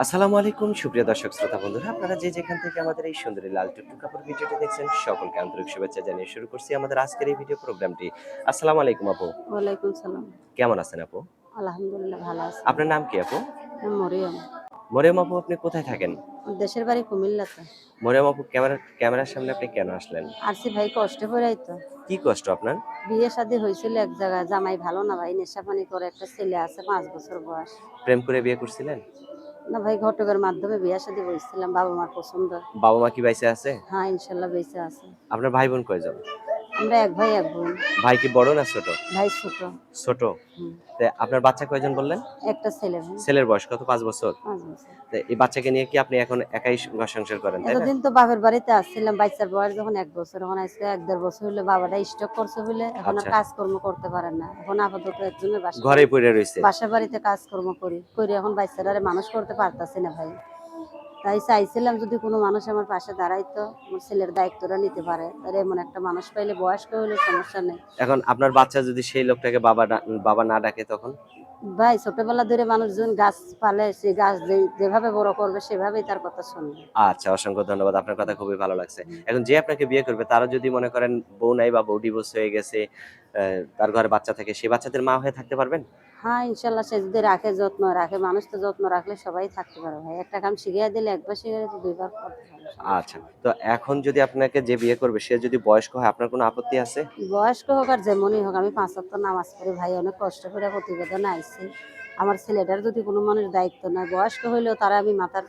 আসসালামু আলাইকুম সুপ্রিয় দর্শক শ্রোতা বন্ধুরা, আপনারা যে যেখান থেকে আমাদের এই সুন্দরী লাল টুকটুক কাপড় ভিডিওটি দেখছেন সকলকে আন্তরিক শুভেচ্ছা জানিয়ে শুরু করছি আমাদের আজকের এই ভিডিও প্রোগ্রামটি। আসসালামু আলাইকুম আপু। ওয়ালাইকুম সালাম। কেমন আছেন আপু? আলহামদুলিল্লাহ ভালো আছি। আপনার নাম কি আপু? নাম মরিয়ম। মরিয়ম আপু, আপনি কোথায় থাকেন? দেশের বাড়ি কুমিল্লাতে। মরিয়ম আপু, ক্যামেরার সামনে আপনি কেন আসলেন? আরসি ভাই কষ্টে পড়াই তো। কি কষ্ট আপনার? বিয়ে শাদী হয়েছিল এক জায়গায়, জামাই ভালো না ভাই, নেশা পানি করে, একটা ছেলে আছে 5 বছর বয়স। প্রেম করে বিয়ে করছিলেন? না ভাই, ঘটকের মাধ্যমে বিয়ে শাদী হয়েছিলাম, বাবা মার পছন্দ। বাবা মা কি বাইসে আছে? হ্যাঁ ইনশাল্লাহ বেঁচে আছে। আপনার ভাই বোন কয়জন? আমরা এক ভাই এক বোন। ভাই কি বড় না ছোট? ভাই ছোট। ছোট। হুম। তে আপনার বাচ্চা কয়জন বললেন? একটা ছেলে ভাই। ছেলের বয়স কত? 5 বছর। 5 বছর। তো এই বাচ্চাকে নিয়ে কি আপনি এখন একাই ঘর সংসার করেন, তাই না? এতদিন তো বাপের বাড়িতে আসছিলাম, বাচ্চার বয়স যখন 1 বছর, এখন আজকে 1-1.5 বছর হইলো বাবাটা স্ট্রোক করছে বলে এখন আর আচ্ছা, কাজকর্ম করতে পারেন না। এখন আপাতত একজনের ঘরেই পড়ে রইছে। বাসা বাড়িতে কাজকর্ম করি এখন বাচ্চাটারে মানুষ করতে পারতাছি না ভাই। তাই চাইছিলাম যদি কোনো মানুষ আমার পাশে দাঁড়াইতো, আমার ছেলের দায়িত্বটা নিতে পারে, তাহলে এমন একটা মানুষ পাইলে, বয়স্ক হইলে সমস্যা নেই। এখন আপনার বাচ্চা যদি সেই লোকটাকে বাবা না ডাকে তখন? ভাই ছোটবেলা ধরে মানুষজন গাছ পালে, সে গাছ যেভাবে বড় করবে সেভাবেই তার কথা শুনবে। আচ্ছা, অসংখ্য ধন্যবাদ। আপনার কথা খুবই ভালো লাগছে। এখন যে আপনাকে বিয়ে করবে তারও যদি মনে করেন বউ নাই বা বউ ডিভোর্স হয়ে গেছে, তার ঘরে বাচ্চা থাকে, সেই বাচ্চাদের মা হয়ে থাকতে পারবেন? হ্যাঁ ইনশাল্লাহ, সে যদি রাখে, যত্ন রাখে, মানুষ তো যত্ন রাখলে সবাই থাকতে পারে ভাই। একটা কাম শিখিয়ে দিলে, একবার শিখে দিলে 2বার করতে পারে, সমস্যা আচ্ছা। নেই। তো এখন যদি আপনাকে যে বিয়ে করবে সে যদি বয়স্ক হয় আপনার কোনো আপত্তি আছে? বয়স্ক হোক আর যেমনই হোক, আমি 5 ওয়াক্ত নামাজ পড়ি ভাই, অনেক কষ্ট করে প্রতিবেদনে আইছি। আমার ছেলেটার যদি কোনো মানুষ দায়িত্ব নেয়, বয়স্ক হইলেও তারা আমি মাথার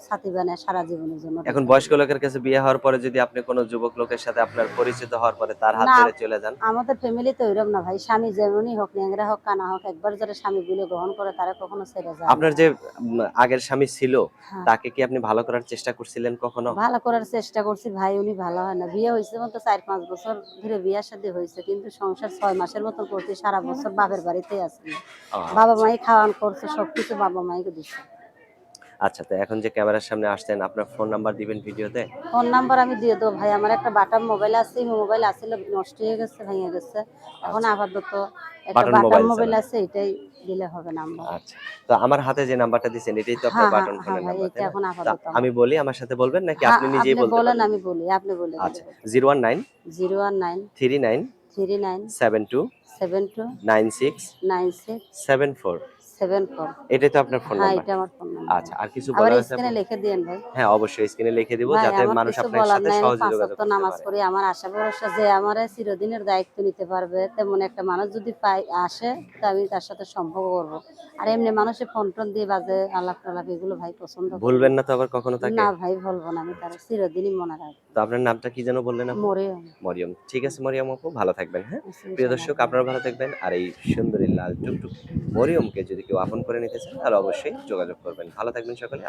ছাতি বানায় সারা জীবনের জন্য এখন রেখে বয়স্ক দেবো। লোকের কাছে বিয়ে হওয়ার পরে যদি আপনি কোনো যুবক লোকের সাথে আপনার পরিচিত হওয়ার পরে তার হাত না, ধরে চলে যান? আমাদের ফ্যামিলিতে ওইরকম না ভাই, স্বামী যেমনই হোক, ন্যাংরা হোক কানা হোক, একবার যারা স্বামী বলে গ্রহণ করে তারা কখনো ছেড়ে যায় না। আপনার যে আগের স্বামী ছিল হ্যাঁ, তাকে কি আপনি ভালো করার চেষ্টা করছিলেন কখনো? ভালো করার চেষ্টা করছি ভাই, উনি ভালো হয় না। বিয়ে হয়েছে মতো 4-5 বছর ধরে বিয়ে শাদী হয়েছে, কিন্তু সংসার 6 মাসের মতন করছি, সারা বছর বাপের বাড়িতেই আছে। বাবা আচ্ছা। মাই খাওয়ান করছে, সবকিছু বাবা মাইকে দিচ্ছে। আচ্ছা, তো এখন যে ক্যামেরার সামনে আসছেন আপনার ফোন নাম্বার দিবেন ভিডিওতে? ফোন নাম্বার আমি দিয়ে দেবো ভাই, আমার একটা বাটাম মোবাইল আছে, মোবাইল আসলে নষ্ট হয়ে গেছে, ভেঙে গেছে। এখন আচ্ছা, আপাতত একটা বাটন বাটাম মোবাইল মোবাইল চালান। আছে, এটাই দিলে হবে নাম্বার। আচ্ছা। তো আমার হাতে যে নাম্বারটা দিছেন এটাই তো আপনার হ্যাঁ হ্যাঁ বাটন হ্যাঁ ফোনের ভাই, নাম্বার, এটা তাই না? এখন তা আপাতত আমি আমার। বলি আমার সাথে বলবেন নাকি হ্যাঁ আপনি নিজেই আপনি বলতে বলেন, পারবেন? আমি বলি, আপনি বলে দিলে আচ্ছা। বলতে। 019 019 39 39 72 72 96 96 74। 74। এটাই তো আপনার ফোন হ্যাঁ নাম্বার? এটা আমার ফোন নাম্বার। আচ্ছা, আর কিছু আবার বলার আছে স্ক্রিনে আপু? লিখে দিয়েন ভাই। হ্যাঁ, অবশ্যই স্ক্রিনে লিখে দিব ভাই যাতে আমার মানুষ কিছু আপনার বলার সাথে নাই, আমি সহজে 5 যোগাযোগ ওয়াক্ত করতে নামাজ পারে। পড়ি, আমার আশা ভরসা যে আমার চিরদিনের দায়িত্ব নিতে পারবে, তেমন একটা মানুষ যদি আসে, তা আমি তার সাথে সম্পর্ক করবো। আর এমনি মানুষের ফোন টোন দিয়ে বাজে আলাপ টালাপ, এগুলো ভাই পছন্দ করি না। ভুলবেন না তো আবার কখনো তাকে? না ভাই বলবো না, আমি তার চিরদিনই মনে রাখবো। তো আপনার নামটা কি যেন বললেন আপু? মরে মরিয়ম। ঠিক আছে মরিয়ম আপু, ভালো থাকবেন, হ্যাঁ? প্রিয় ইনশাল্লাহ। দর্শক, আপনারা ভালো থাকবেন। আর এই সুন্দরী লাল টুকটুক মরিয়মকে যদি কেউ আপন করে নিতে চান তাহলে অবশ্যই যোগাযোগ করবেন। ভালো থাকবেন সকলে।